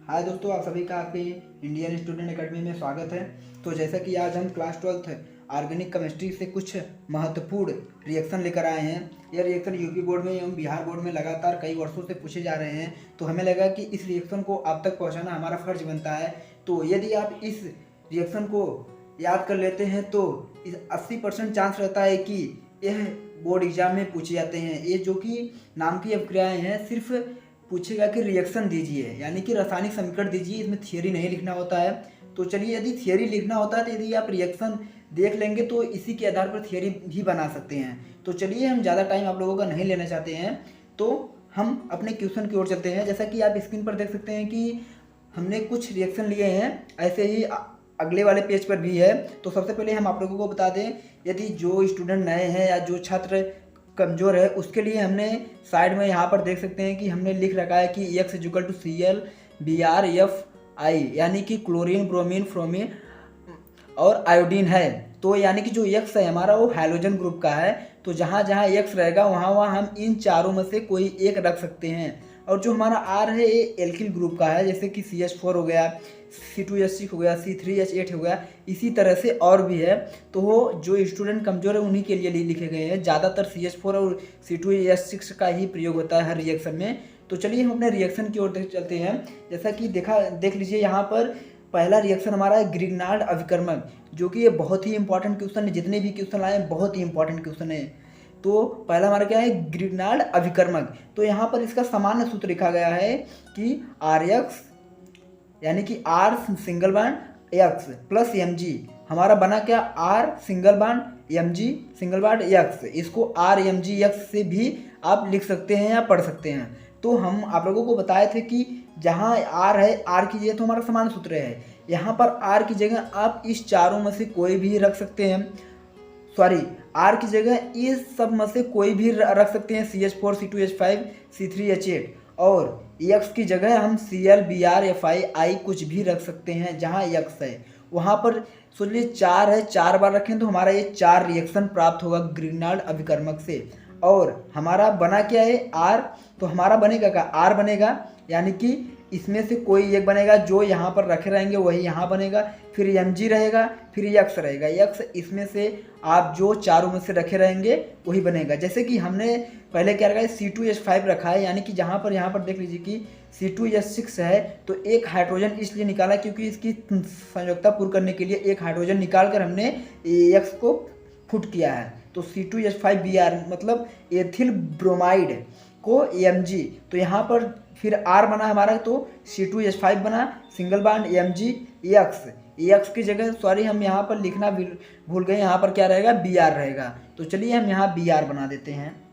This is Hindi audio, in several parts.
हाय दोस्तों, आप सभी का आपके इंडियन स्टूडेंट एकेडमी में स्वागत है। तो जैसा कि आज हम क्लास 12th ऑर्गेनिक केमिस्ट्री से कुछ महत्वपूर्ण रिएक्शन लेकर आए हैं। यह रिएक्शन यूपी बोर्ड में एवं बिहार बोर्ड में लगातार कई वर्षों से पूछे जा रहे हैं, तो हमें लगा कि इस रिएक्शन को आप तक पहुंचाना हमारा फर्ज बनता है। तो यदि आप इस रिएक्शन को याद कर लेते हैं तो 80% चांस रहता है कि यह बोर्ड एग्जाम में पूछे जाते हैं। ये जो कि नाम की अभिक्रियाएँ हैं, सिर्फ पूछेगा कि रिएक्शन दीजिए, यानी कि रासायनिक समीकरण दीजिए। इसमें थियरी नहीं लिखना होता है। तो चलिए, यदि थियरी लिखना होता है तो यदि आप रिएक्शन देख लेंगे तो इसी के आधार पर थियरी भी बना सकते हैं। तो चलिए, हम ज़्यादा टाइम आप लोगों का नहीं लेना चाहते हैं, तो हम अपने क्वेश्चन की ओर चलते हैं। जैसा कि आप स्क्रीन पर देख सकते हैं कि हमने कुछ रिएक्शन लिए हैं, ऐसे ही अगले वाले पेज पर भी है। तो सबसे पहले हम आप लोगों को बता दें, यदि जो स्टूडेंट नए हैं या जो छात्र कमज़ोर है उसके लिए हमने साइड में यहाँ पर देख सकते हैं कि हमने लिख रखा है कि X = ClBrFi, यानी कि क्लोरीन, ब्रोमीन, फ्रोमीन और आयोडीन है। तो यानी कि जो X है हमारा वो हाइड्रोजन ग्रुप का है। तो जहाँ जहाँ X रहेगा वहाँ वहाँ हम इन चारों में से कोई एक रख सकते हैं। और जो हमारा R है ये एल्किल ग्रुप का है, जैसे कि CH4 हो गया, C2H6 हो गया, C3H8 हो गया, इसी तरह से और भी है। तो वो जो स्टूडेंट कमज़ोर है उन्हीं के लिए लिखे गए हैं। ज़्यादातर CH4 और C2H6 का ही प्रयोग होता है हर रिएक्शन में। तो चलिए, हम अपने रिएक्शन की ओर चलते हैं। जैसा कि देख लीजिए, यहाँ पर पहला रिएक्शन हमारा है ग्रिग्नार्ड अभिकर्मक, जो कि ये बहुत ही इंपॉर्टेंट क्वेश्चन है। जितने भी क्वेश्चन आए हैं बहुत ही इंपॉर्टेंट क्वेश्चन है। तो पहला हमारा क्या है, ग्रिग्नार्ड अभिकर्मक। तो यहाँ पर इसका सामान्य सूत्र लिखा गया है कि RX, यानी कि R single bond X plus Mg, हमारा बना क्या, R single bond Mg single bond X। इसको RMgX से भी आप लिख सकते हैं या पढ़ सकते हैं। तो हम आप लोगों को बताए थे कि जहाँ R है, R की जगह तो हमारा समान सूत्र है, यहाँ पर R की जगह आप इस चारों में से कोई भी रख सकते हैं। सॉरी, R की जगह इस सब में से कोई भी रख सकते हैं, CH4, C2H5, C3H8। और X की जगह हम ClBrFi कुछ भी रख सकते हैं। जहाँ X है वहाँ पर सोचिए 4 है, 4 बार रखें तो हमारा ये 4 रिएक्शन प्राप्त होगा ग्रिग्नार्ड अभिकर्मक से। और हमारा बना क्या है, R। तो हमारा बनेगा क्या, R बनेगा, यानी कि इसमें से कोई एक बनेगा, जो यहाँ पर रखे रहेंगे वही यहाँ बनेगा। फिर Mg रहेगा, फिर X रहेगा, X इसमें से आप जो चारों में से रखे रहेंगे वही बनेगा। जैसे कि हमने पहले क्या रखा है, C2H5 रखा है, यानी कि जहाँ पर यहाँ पर देख लीजिए कि C2H6 है, तो एक हाइड्रोजन इसलिए निकाला क्योंकि इसकी संयोजकता पूर्ण करने के लिए एक हाइड्रोजन निकाल कर हमने X को फुट किया है। तो C2H5Br मतलब एथिल ब्रोमाइड को Mg। तो यहाँ पर फिर R बना हमारा, तो C2H5 बना, सिंगल बांड MgX की जगह, सॉरी हम यहाँ पर लिखना भूल गए, यहाँ पर क्या रहेगा, Br रहेगा। तो चलिए हम यहाँ Br बना देते हैं।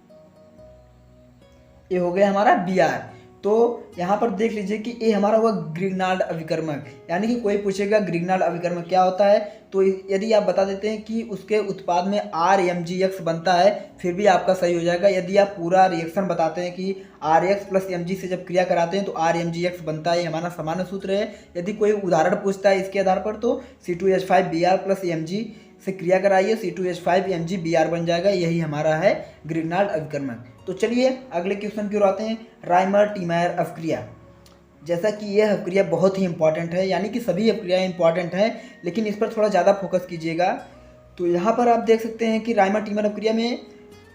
ये हो गया हमारा Br। तो यहाँ पर देख लीजिए कि ये हमारा हुआ ग्रिग्नार्ड अभिकर्मक, यानी कि कोई पूछेगा ग्रिग्नार्ड अभिकर्मक क्या होता है, तो यदि आप बता देते हैं कि उसके उत्पाद में RMgX बनता है, फिर भी आपका सही हो जाएगा। यदि आप पूरा रिएक्शन बताते हैं कि RX प्लस Mg से जब क्रिया कराते हैं तो RMgX बनता है, ये हमारा सामान्य सूत्र है। यदि कोई उदाहरण पूछता है इसके आधार पर तो C2H5Br प्लस Mg से क्रिया कराइए, C2H5MgBr बन जाएगा। यही हमारा है ग्रिग्नार्ड अभिकर्मक। तो चलिए अगले क्वेश्चन की ओर आते हैं, राइमर टीमायर अभिक्रिया। जैसा कि यह अभिक्रिया बहुत ही इंपॉर्टेंट है, यानी कि सभी अभिक्रियाएं इंपॉर्टेंट हैं, लेकिन इस पर थोड़ा ज़्यादा फोकस कीजिएगा। तो यहाँ पर आप देख सकते हैं कि राइमर टीमर अभिक्रिया में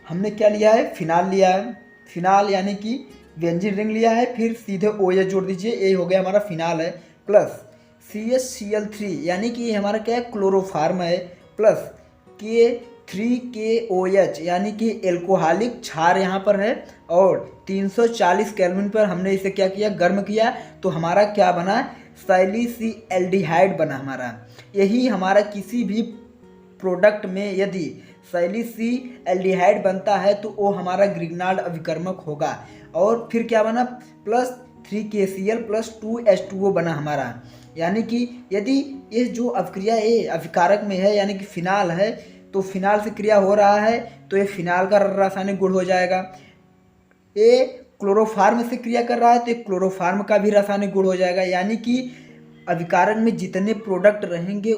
हमने क्या लिया है, फिनाल लिया है। फिनाल यानी कि बेंजीन रिंग लिया है, फिर सीधे OH जोड़ दीजिए, ये हो गया हमारा फिनाल है। प्लस CHCl3, यानी कि ये हमारा क्या है, क्लोरोफार्म है। प्लस K3KOH, यानी कि एल्कोहलिक क्षार यहाँ पर है। और 340 केल्विन पर हमने इसे क्या किया, गर्म किया, तो हमारा क्या बना, सैलिसिएल्डिहाइड बना हमारा। यही हमारा किसी भी प्रोडक्ट में यदि सैलिसिएल्डिहाइड बनता है तो वो हमारा ग्रिग्नार्ड अभिकर्मक होगा। और फिर क्या बना, प्लस 3KCl प्लस 2H2O बना हमारा। यानी कि यदि ये जो अभिक्रिया ये अभिकारक में है, यानी कि फिनाल है, तो फिनाल से क्रिया हो रहा है तो ये फिनाल का रासायनिक गुण हो जाएगा। ये क्लोरोफार्म से क्रिया कर रहा है तो ये क्लोरोफार्म का भी रासायनिक गुण हो जाएगा। यानी कि अभिकारक में जितने प्रोडक्ट रहेंगे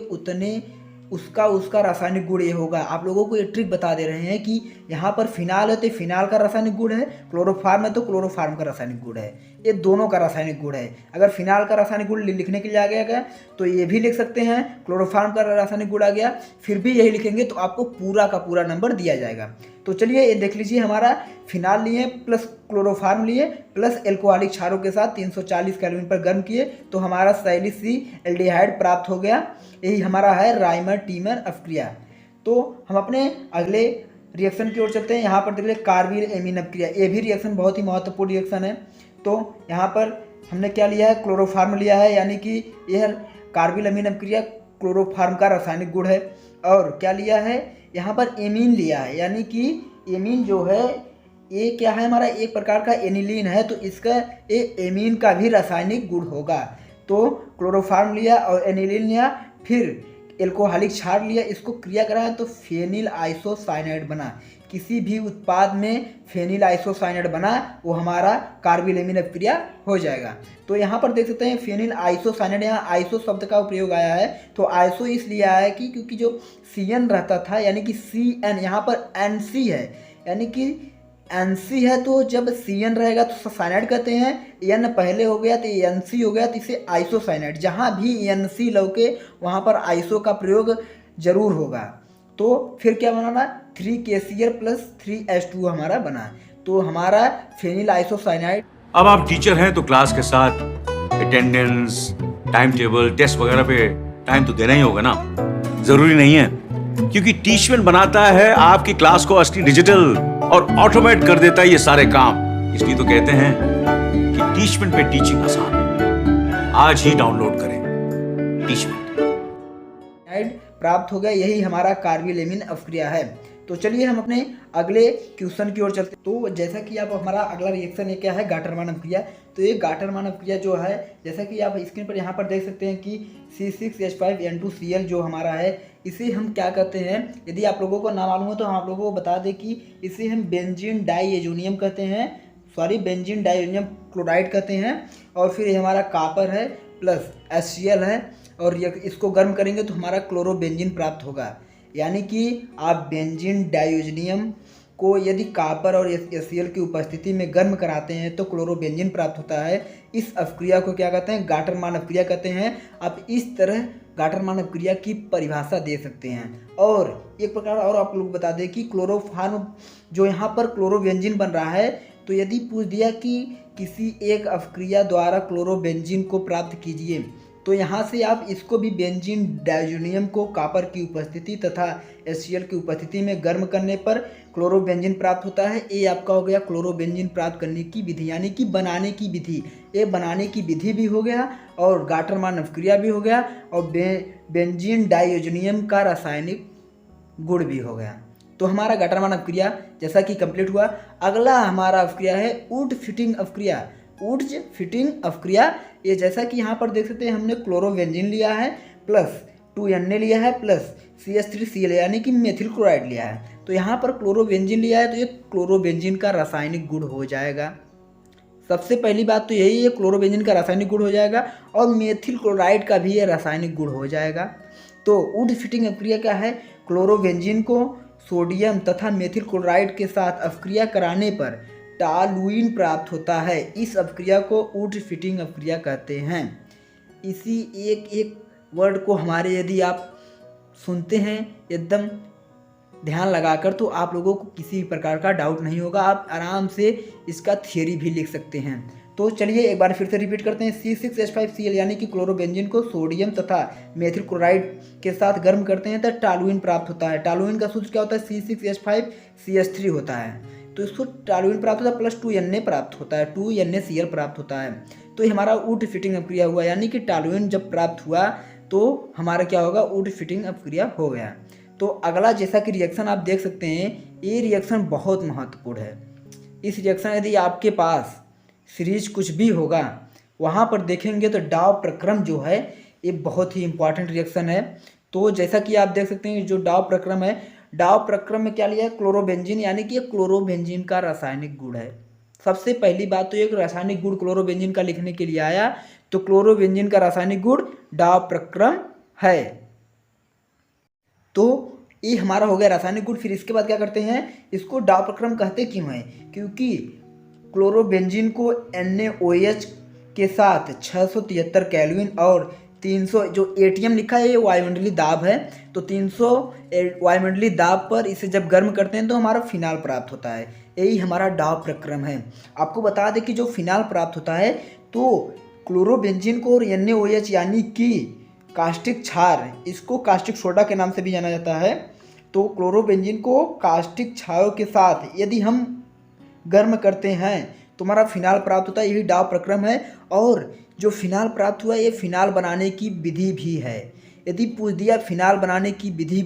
उसका उसका रासायनिक गुण ये होगा। आप लोगों को ये ट्रिक बता दे रहे हैं कि यहाँ पर फिनाल है तो फिनाल का रासायनिक गुण है, क्लोरोफार्म है तो क्लोरोफार्म का रासायनिक गुण है, ये दोनों का रासायनिक गुण है। अगर फिनाल का रासायनिक गुण लिखने के लिए आ गया तो ये भी लिख सकते हैं, क्लोरोफार्म का रासायनिक गुण आ गया फिर भी यही लिखेंगे तो आपको पूरा का पूरा नंबर दिया जाएगा। तो चलिए ये देख लीजिए, हमारा फिनाल लिए प्लस क्लोरोफार्म लिए प्लस एल्कोहलिक क्षारों के साथ 340 केल्विन पर गर्म किए तो हमारा सैलिस सी एल्डिहाइड प्राप्त हो गया। यही हमारा है राइमर टीमर अपक्रिया। तो हम अपने अगले रिएक्शन की ओर चलते हैं। यहाँ पर देख लीजिए कार्बिल एमीन अपक्रिया, ये भी रिएक्शन बहुत ही महत्वपूर्ण रिएक्शन है। तो यहाँ पर हमने क्या लिया है, क्लोरोफार्म लिया है, यानी कि यह कार्बिल एमीन अपक्रिया क्लोरोफार्म का रासायनिक गुण है। और क्या लिया है, यहाँ पर एमीन लिया है, यानी कि एमीन जो है ये क्या है, हमारा एक प्रकार का एनिलीन है, तो इसका ये एमीन का भी रासायनिक गुण होगा। तो क्लोरोफार्म लिया और एनिलीन लिया, फिर एल्कोहलिक क्षार लिया, इसको क्रिया कराया तो फेनिल आइसोसाइनाइड बना। किसी भी उत्पाद में फेनिल आइसोसाइनाइड बना वो हमारा कार्बिल एमीन अपक्रिया हो जाएगा। तो यहाँ पर देख सकते हैं फेनिल आइसोसाइनाइड, यहाँ आइसो शब्द का प्रयोग आया है। तो आइसो इसलिए आया है कि क्योंकि जो CN रहता था, यानी कि CN यहाँ पर NC है, यानी कि NC है, तो जब CN रहेगा तो साइनाइड कहते हैं, N पहले हो गया तो NC हो गया, तो इसे आइसोसाइनाइड। जहाँ भी NC लौके वहाँ पर आइसो का प्रयोग जरूर होगा। तो फिर क्या बनाना, 3KCl प्लस 3H2 हमारा बना। तो हमारा फेनिल आइसोसाइनाइड। अब आप टीचर हैं तो क्लास के साथ अटेंडेंस, टाइम टेबल, टेस्ट वगैरह पे टाइम तो देना ही होगा ना। जरूरी नहीं है, क्योंकि टीचमेंट बनाता है आपकी क्लास को असली डिजिटल और ऑटोमेट कर देता है ये सारे काम। इसलिए तो कहते हैं कि टीचमेंट पे टीचिंग आसान है। आज ही डाउनलोड करें टीचमेंट। प्राप्त हो गया, यही हमारा कार्बिल एमीन अपक्रिया है। तो चलिए हम अपने अगले क्वेश्चन की ओर चलते हैं। तो जैसा कि आप हमारा अगला रिएक्शन ये क्या है, गाटरमान अपक्रिया। तो ये गाटरमान अपक्रिया जो है, जैसा कि आप स्क्रीन पर यहाँ पर देख सकते हैं कि C6H5N2Cl जो हमारा है, इसे हम क्या कहते हैं, यदि आप लोगों को ना मालूम हो तो हम आप लोगों को बता दें कि इसे हम बेंजीन डाईएजोनियम कहते हैं, बेंजीन डाईएजोनियम क्लोराइड कहते हैं। और फिर ये हमारा कापर है प्लस HCl है, और इसको गर्म करेंगे तो हमारा क्लोरोबेंजीन प्राप्त होगा। यानी कि आप बेंजीन डाईओजोनियम को यदि कापर और HCl की उपस्थिति में गर्म कराते हैं तो क्लोरोबेंजीन प्राप्त होता है। इस अपक्रिया को क्या कहते हैं, गाटरमान अपक्रिया कहते हैं। आप इस तरह गाटरमान अपक्रिया की परिभाषा दे सकते हैं। और एक प्रकार और आप लोग बता दें कि क्लोरोफार्म जो यहाँ पर क्लोरोबेंजीन बन रहा है, तो यदि पूछ दिया कि किसी एक अपक्रिया द्वारा क्लोरोबेंजीन को प्राप्त कीजिए, तो यहाँ से आप इसको भी बेंजीन डाईओजोनियम को कापर की उपस्थिति तथा HCl की उपस्थिति में गर्म करने पर क्लोरोबेंजीन प्राप्त होता है। ये आपका हो गया क्लोरोबेंजीन प्राप्त करने की विधि, यानी कि बनाने की विधि। ये बनाने की विधि भी हो गया और गाटरमान अपक्रिया भी हो गया, और बेंजीन डाईओजोनियम का रासायनिक गुण भी हो गया। तो हमारा गाटरमान अपक्रिया जैसा कि कंप्लीट हुआ। अगला हमारा अपक्रिया है वुड फिटिंग अपक्रिया। वुड्स फिटिंग अपक्रिया, ये जैसा कि यहाँ पर देख सकते हैं हमने क्लोरोबेंजीन लिया है प्लस 2Na लिया है प्लस CH3Cl यानी कि मेथिल क्लोराइड लिया है। तो यहाँ पर क्लोरोबेंजीन लिया है तो ये क्लोरोबेंजीन का रासायनिक गुण हो जाएगा। सबसे पहली बात तो यही है, क्लोरोबेंजीन का रासायनिक गुण हो जाएगा और मेथिल क्लोराइड का भी ये रासायनिक गुण हो जाएगा। तो वुड फिटिंग अपक्रिया क्या है, क्लोरोबेंजीन को सोडियम तथा मेथिल क्लोराइड के साथ अपक्रिया कराने पर टॉलुइन प्राप्त होता है। इस अपक्रिया को वुड फिटिंग अपक्रिया कहते हैं। इसी एक एक वर्ड को हमारे यदि आप सुनते हैं एकदम ध्यान लगाकर, तो आप लोगों को किसी प्रकार का डाउट नहीं होगा, आप आराम से इसका थियरी भी लिख सकते हैं। तो चलिए एक बार फिर से रिपीट करते हैं। C6H5Cl यानी कि क्लोरोबेंजीन को सोडियम तथा मेथिल क्लोराइड के साथ गर्म करते हैं तो टॉलुइन प्राप्त होता है। टॉलुइन का सूत्र क्या होता है, C6H5CH3 होता है। तो इसको टॉलुइन प्राप्त होता है प्लस 2Na प्राप्त होता है, 2NaCl प्राप्त होता है। तो ये हमारा वुड फिटिंग अपक्रिया हुआ, यानी कि टॉलुइन जब प्राप्त हुआ तो हमारा क्या होगा, वुड फिटिंग अपक्रिया हो गया। तो अगला जैसा कि रिएक्शन आप देख सकते हैं, ये रिएक्शन बहुत महत्वपूर्ण है। इस रिएक्शन यदि आपके पास सीरीज कुछ भी होगा वहाँ पर देखेंगे तो डाव प्रक्रम जो है ये बहुत ही इंपॉर्टेंट रिएक्शन है। तो जैसा कि आप देख सकते हैं जो डाव प्रक्रम है, डाव प्रक्रम में क्या लिया है, क्लोरोबेंजीन, यानी कि क्लोरोबेंजीन का रासायनिक गुण है। सबसे पहली बात तो एक रासायनिक गुण क्लोरोबेंजीन का लिखने के लिए आया, तो क्लोरोबेंजीन का रासायनिक गुण डाव प्रक्रम है। तो ये हमारा हो गया रासायनिक गुण। फिर इसके बाद क्या करते हैं, इसको डाव प्रक्रम कहते क्यों हैं, क्योंकि क्लोरोबेंजीन को NaOH के साथ 673 केल्विन और 300 जो ATM लिखा है ये वायुमंडलीय दाब है, तो 300 वायुमंडलीय दाब पर इसे जब गर्म करते हैं तो हमारा फिनाल प्राप्त होता है। यही हमारा डाव प्रक्रम है। आपको बता दें कि जो फिनाल प्राप्त होता है तो क्लोरोबेंजीन को और NaOH यानी कि कास्टिक क्षार, इसको कास्टिक सोडा के नाम से भी जाना जाता है, तो क्लोरोबेंजीन को कास्टिक क्षारों के साथ यदि हम गर्म करते हैं तो हमारा फिनाल प्राप्त होता है। यही डाव प्रक्रम है। और जो फिनाल प्राप्त हुआ ये फिनाल बनाने की विधि भी है। यदि पूछ दिया फिनाल बनाने की विधि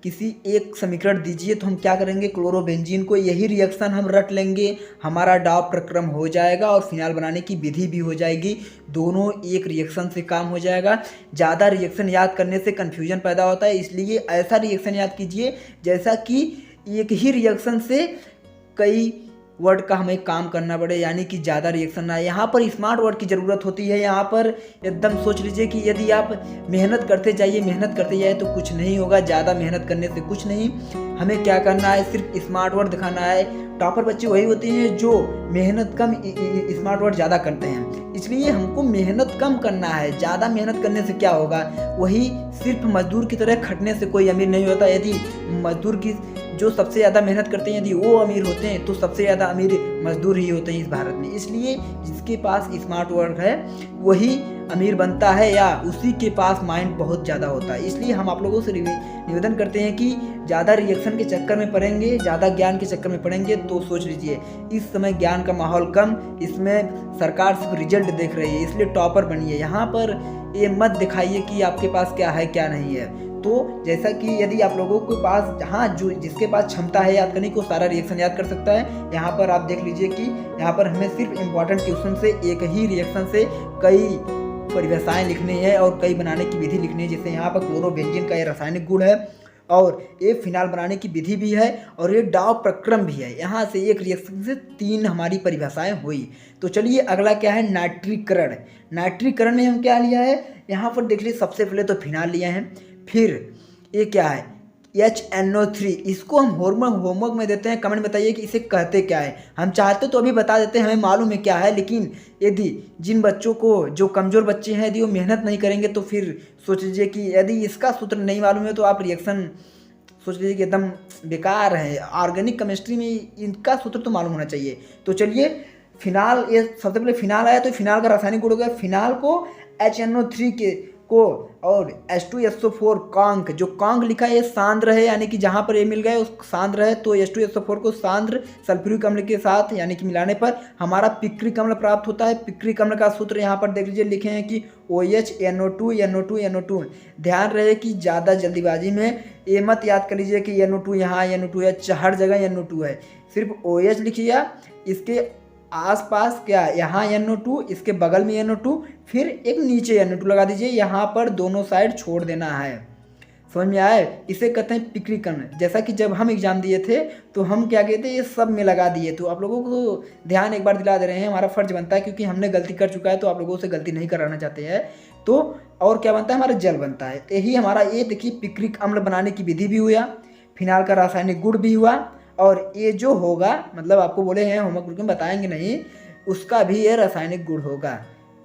किसी एक समीकरण दीजिए तो हम क्या करेंगे, क्लोरोबेंजीन को यही रिएक्शन हम रट लेंगे, हमारा डाव प्रक्रम हो जाएगा और फिनाल बनाने की विधि भी हो जाएगी। दोनों एक रिएक्शन से काम हो जाएगा। ज़्यादा रिएक्शन याद करने से कन्फ्यूजन पैदा होता है, इसलिए ऐसा रिएक्शन याद कीजिए जैसा कि एक ही रिएक्शन से कई वर्ड का हमें काम करना पड़े, यानी कि ज़्यादा रिएक्शन ना आए। यहाँ पर स्मार्ट वर्ड की ज़रूरत होती है। यहाँ पर एकदम सोच लीजिए कि यदि आप मेहनत करते जाइए तो कुछ नहीं होगा। ज़्यादा मेहनत करने से कुछ नहीं, हमें क्या करना है, सिर्फ स्मार्ट वर्ड दिखाना है। टॉपर बच्चे वही होते हैं जो मेहनत कम स्मार्ट वर्ड ज़्यादा करते हैं, इसलिए हमको मेहनत कम करना है। ज़्यादा मेहनत करने से क्या होगा, वही सिर्फ मजदूर की तरह खटने से कोई अमीर नहीं होता। यदि मजदूर की जो सबसे ज़्यादा मेहनत करते हैं यदि वो अमीर होते हैं तो सबसे ज़्यादा अमीर मजदूर ही होते हैं इस भारत में। इसलिए जिसके पास स्मार्ट वर्क है वही अमीर बनता है या उसी के पास माइंड बहुत ज़्यादा होता है। इसलिए हम आप लोगों से निवेदन करते हैं कि ज़्यादा रिएक्शन के चक्कर में पड़ेंगे, ज़्यादा ज्ञान के चक्कर में पड़ेंगे तो सोच लीजिए इस समय ज्ञान का माहौल कम, इसमें सरकार सिर्फ रिजल्ट देख रही है, इसलिए टॉपर बनिए। यहाँ पर ये मत दिखाइए कि आपके पास क्या है क्या नहीं है। तो जैसा कि यदि आप लोगों के पास जहाँ जो जिसके पास क्षमता है याद करने को सारा रिएक्शन याद कर सकता है। यहाँ पर आप देख लीजिए कि यहाँ पर हमें सिर्फ इम्पॉर्टेंट क्वेश्चन से एक ही रिएक्शन से कई परिभाषाएं लिखनी है और कई बनाने की विधि लिखनी है। जैसे यहाँ पर क्लोरोबेंजीन का ये रासायनिक गुण है और ये फिनाल बनाने की विधि भी है और ये डाव प्रक्रम भी है। यहाँ से एक रिएक्शन से 3 हमारी परिभाषाएं हुई। तो चलिए अगला क्या है, नाइट्रीकरण। नाइट्रीकरण में हम क्या लिया है, यहाँ पर देख लीजिए सबसे पहले तो फिनाल लिया है, फिर ये क्या है HNO3। इसको हम होमवर्क में देते हैं, कमेंट बताइए कि इसे कहते क्या है। हम चाहते तो अभी बता देते हैं, हमें मालूम है क्या है, लेकिन यदि जिन बच्चों को जो कमज़ोर बच्चे हैं यदि वो मेहनत नहीं करेंगे तो फिर सोच लीजिए कि यदि इसका सूत्र नहीं मालूम है तो आप रिएक्शन सोच लीजिए कि एकदम बेकार है। ऑर्गेनिक केमिस्ट्री में इनका सूत्र तो मालूम होना चाहिए। तो चलिए फिनाल, ये सबसे पहले फिनाल आया तो फिनाल का रासायनिक गुण हो गया। फिनाल को HNO3 को और H2SO4 कांक, जो कांक लिखा है ये सांद्र है, यानी कि जहाँ पर ये मिल गए उस सांद्र है, तो H2SO4 को सांद्र सल्फ्यूरिक अम्ल के साथ यानी कि मिलाने पर हमारा पिक्रिक अम्ल प्राप्त होता है। पिक्रिक अम्ल का सूत्र यहाँ पर देख लीजिए लिखे हैं कि OH NO2 NO2 NO2। ध्यान रहे कि ज़्यादा जल्दीबाजी में ये मत याद कर लीजिए कि NO2 यहाँ NO2 है, हर जगह NO2 है। सिर्फ OH लिखिए, इसके आसपास क्या यहाँ NO2, इसके बगल में NO2, फिर एक नीचे NO2 लगा दीजिए। यहाँ पर दोनों साइड छोड़ देना है। समझ में आए, इसे कहते हैं पिक्रिक अम्ल। जैसा कि जब हम एग्जाम दिए थे तो हम क्या कहते हैं, ये सब में लगा दिए। तो आप लोगों को ध्यान एक बार दिला दे रहे हैं, हमारा फर्ज बनता है क्योंकि हमने गलती कर चुका है तो आप लोगों से गलती नहीं कराना चाहते हैं। तो और क्या बनता है, हमारा जल बनता है। यही हमारा ये देखिए पिक्रिक अम्ल बनाने की विधि भी हुआ, फिनाल का रासायनिक गुण भी हुआ, और ये जो होगा मतलब आपको बोले हैं होमवर्क में बताएंगे नहीं, उसका भी ये रासायनिक गुण होगा।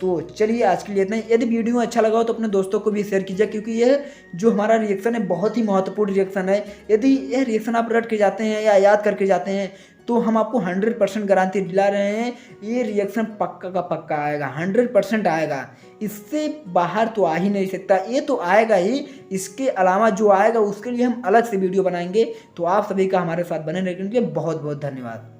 तो चलिए आज के लिए इतना ही। यदि वीडियो अच्छा लगा हो तो अपने दोस्तों को भी शेयर कीजिए, क्योंकि ये जो हमारा रिएक्शन है बहुत ही महत्वपूर्ण रिएक्शन है। यदि यह रिएक्शन आप रट के जाते हैं या याद करके जाते हैं तो हम आपको 100% गारंटी दिला रहे हैं, ये रिएक्शन पक्का का पक्का आएगा, 100% आएगा। इससे बाहर तो आ ही नहीं सकता, ये तो आएगा ही। इसके अलावा जो आएगा उसके लिए हम अलग से वीडियो बनाएंगे। तो आप सभी का हमारे साथ बने रहने के लिए बहुत बहुत धन्यवाद।